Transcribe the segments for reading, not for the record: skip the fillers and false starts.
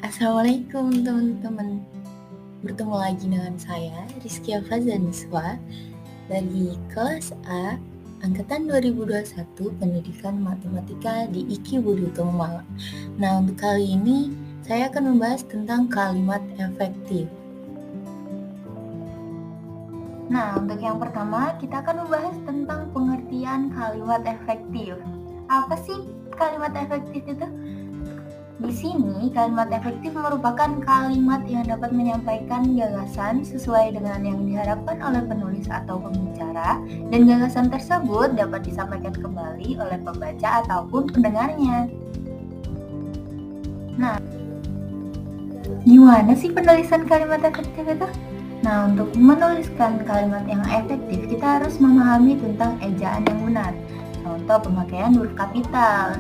Assalamualaikum teman-teman. Bertemu lagi dengan saya Rizky Fazaniswa dari kelas A angkatan 2021 Pendidikan Matematika di IKI Budi Utomo Malang. Nah, untuk kali ini saya akan membahas tentang kalimat efektif. Nah, untuk yang pertama kita akan membahas tentang pengertian kalimat efektif. Apa sih kalimat efektif itu? Di sini, kalimat efektif merupakan kalimat yang dapat menyampaikan gagasan sesuai dengan yang diharapkan oleh penulis atau pembicara, dan gagasan tersebut dapat disampaikan kembali oleh pembaca ataupun pendengarnya. Nah, gimana sih penulisan kalimat efektif itu? Nah, untuk menuliskan kalimat yang efektif, kita harus memahami tentang ejaan yang benar. Contoh pemakaian huruf kapital.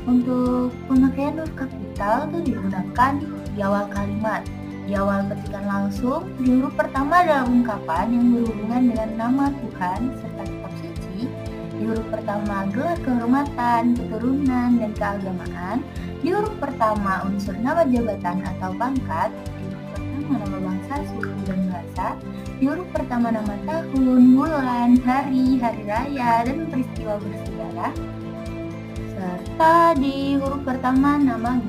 Untuk pemakaian huruf kapital itu digunakan di awal kalimat, di awal petikan langsung, di huruf pertama dalam ungkapan yang berhubungan dengan nama Tuhan serta kitab suci, di huruf pertama gelar kehormatan, keturunan, dan keagamaan, di huruf pertama unsur nama jabatan atau pangkat, di huruf pertama nama bangsa, suku, dan bahasa, di huruf pertama nama tahun, bulan, hari raya, dan peristiwa bersejarah, serta di huruf pertama nama.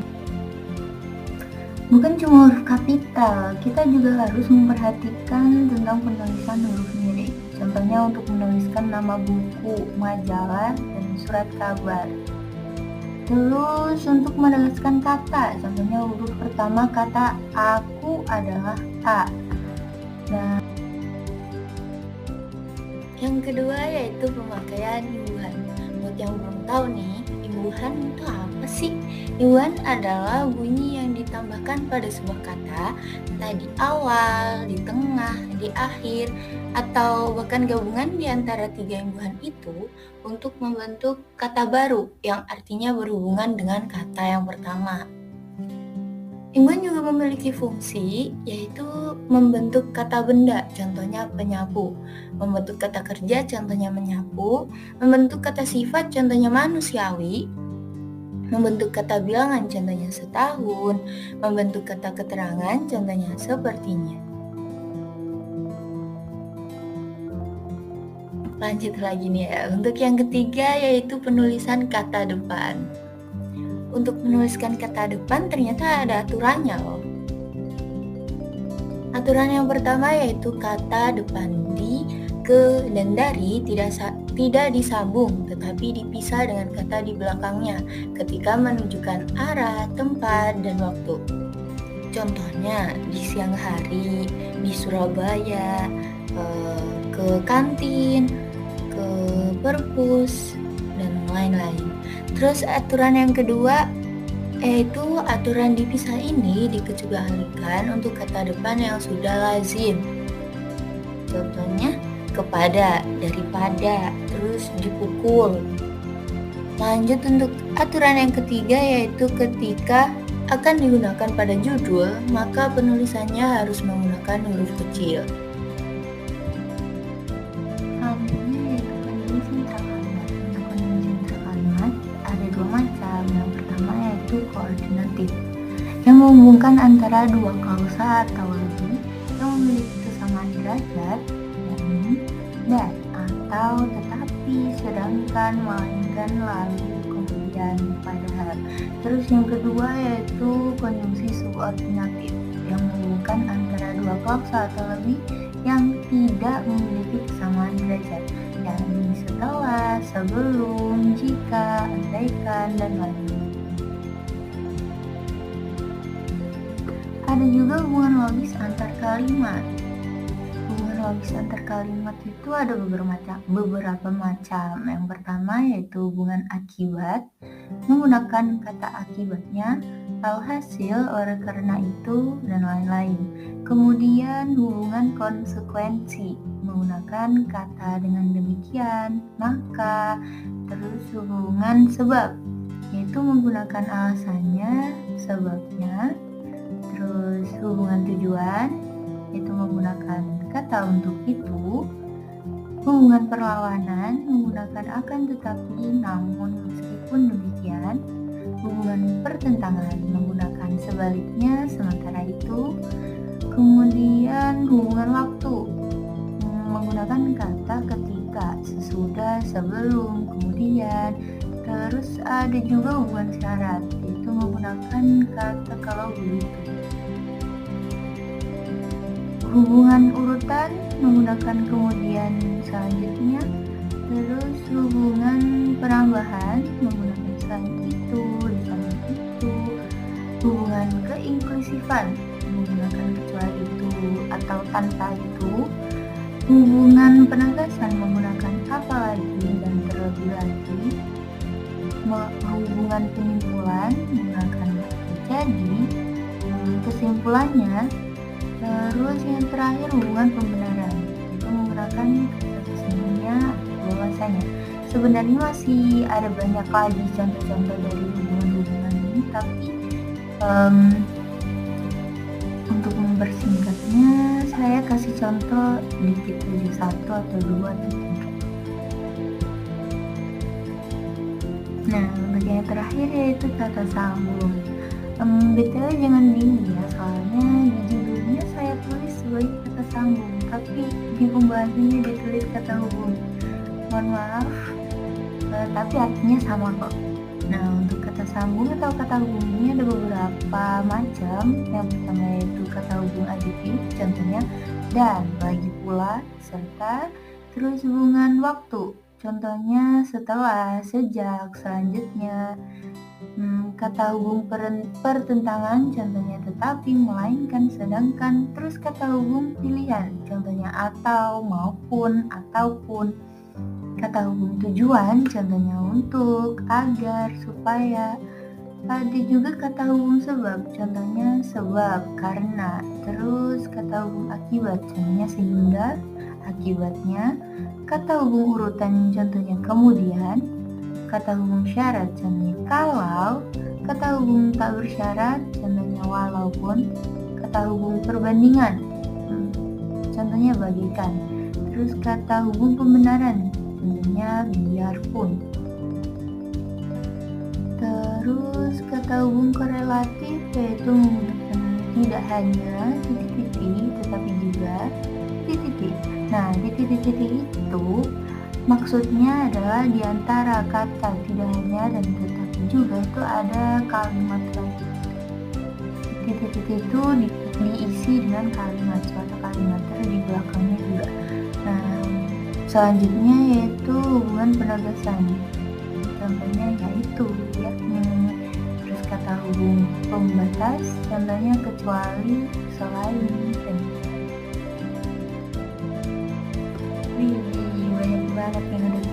Bukan cuma huruf kapital, kita juga harus memperhatikan tentang penulisan huruf mirip. Contohnya untuk menuliskan nama buku, majalah, dan surat kabar. Terus untuk menuliskan kata, contohnya huruf pertama kata aku adalah A. Dan yang kedua yaitu pemakaian imbuhan. Buat yang belum tahu nih, imbuhan itu apa sih? Imbuhan adalah bunyi yang ditambahkan pada sebuah kata, entah di awal, di tengah, di akhir, atau bahkan gabungan di antara tiga imbuhan itu untuk membentuk kata baru yang artinya berhubungan dengan kata yang pertama. Imbuhan juga memiliki fungsi, yaitu membentuk kata benda, contohnya penyapu, membentuk kata kerja, contohnya menyapu, membentuk kata sifat, contohnya manusiawi, membentuk kata bilangan, contohnya setahun, membentuk kata keterangan, contohnya sepertinya. Lanjut lagi nih ya, untuk yang ketiga yaitu penulisan kata depan. Untuk menuliskan kata depan ternyata ada aturannya loh. Aturan yang pertama yaitu kata depan di, ke, dan dari tidak disambung tetapi dipisah dengan kata di belakangnya ketika menunjukkan arah, tempat, dan waktu. Contohnya di siang hari, di Surabaya, ke kantin, ke perpus, dan lain-lain. Terus aturan yang kedua yaitu aturan dipisah ini dikecualikan untuk kata depan yang sudah lazim. Contohnya kepada, daripada, terus dipukul. Lanjut untuk aturan yang ketiga yaitu ketika akan digunakan pada judul, maka penulisannya harus menggunakan huruf kecil. Koordinatif yang menghubungkan antara dua klausa atau lebih yang memiliki kesamaan derajat, yakni dan, atau, tetapi, sedangkan, melainkan, lalu, kemudian, padahal. Terus yang kedua yaitu konjungsi subordinatif yang menghubungkan antara dua klausa atau lebih yang tidak memiliki kesamaan derajat, yakni setelah, sebelum, jika, andaikan, dan lain-lain. Ada juga hubungan logis antar kalimat. Hubungan logis antar kalimat itu ada beberapa macam. Yang pertama yaitu hubungan akibat, menggunakan kata akibatnya, alhasil, oleh karena itu, dan lain-lain. Kemudian hubungan konsekuensi, menggunakan kata dengan demikian, maka, terus hubungan sebab, yaitu menggunakan alasannya, sebabnya. Terus hubungan tujuan, itu menggunakan kata untuk itu. Hubungan perlawanan, menggunakan akan tetapi, namun, meskipun demikian. Hubungan pertentangan, menggunakan sebab sebaliknya, sementara itu. Kemudian hubungan waktu, menggunakan kata ketika, sesudah, sebelum, kemudian. Terus ada juga hubungan syarat, yaitu menggunakan kata kalau begitu. Hubungan urutan menggunakan kemudian selanjutnya. Terus hubungan penambahan menggunakan selain itu, di samping itu. Hubungan keinklusifan menggunakan kecuali itu atau tanpa itu. Hubungan penegasan menggunakan apalagi dan terlebih lagi. Hubungan penyimpulan menggunakan jadi. Kesimpulannya. Terus yang terakhir hubungan pembenaran, itu menggunakan kata sesungguhnya atau bahwasanya. Sebenarnya masih ada banyak lagi contoh-contoh dari hubungan-hubungan ini, tapi untuk mempersingkatnya saya kasih contoh dikit aja, 1 atau 2 atau 3. Nah, untuk yang terakhir yaitu kata sambung. BTW jangan bingung ya, soalnya di judulnya saya tulis sebagai kata sambung, tapi di pembahasannya ditulis kata hubung. Mohon maaf, tapi artinya sama kok. Nah, untuk kata sambung atau kata hubung ini ada beberapa macam. Yang pertama yaitu kata hubung aditif, contohnya dan, lagi pula, serta. Terus hubungan waktu, contohnya setelah, sejak, selanjutnya. Kata hubung pertentangan, contohnya tetapi, melainkan, sedangkan. Terus kata hubung pilihan, contohnya atau, maupun, ataupun. Kata hubung tujuan, contohnya untuk, agar, supaya. Ada juga kata hubung sebab, contohnya sebab, karena. Terus kata hubung akibat, contohnya sehingga, akibatnya. Kata hubung urutan, contohnya kemudian. Kata hubung syarat, contohnya kalau. Kata hubung tak bersyarat, contohnya walaupun. Kata hubung perbandingan, contohnya bagaikan. Terus kata hubung pembenaran, contohnya biarpun. Terus kata hubung korelatif, yaitu menggunakan tidak hanya titik-titik, tetapi juga titik-titik. Nah, titik-titik itu maksudnya adalah di antara kata tidak hanya dan tetapi juga itu ada kalimat lagi. Titik-titik itu diisi dengan kalimat, suatu kalimat di belakangnya juga. Nah, selanjutnya yaitu hubungan penegasan. Contohnya yaitu, yakni. Terus kata hubung pembatas, contohnya kecuali, selain, dan banyak banget yang ada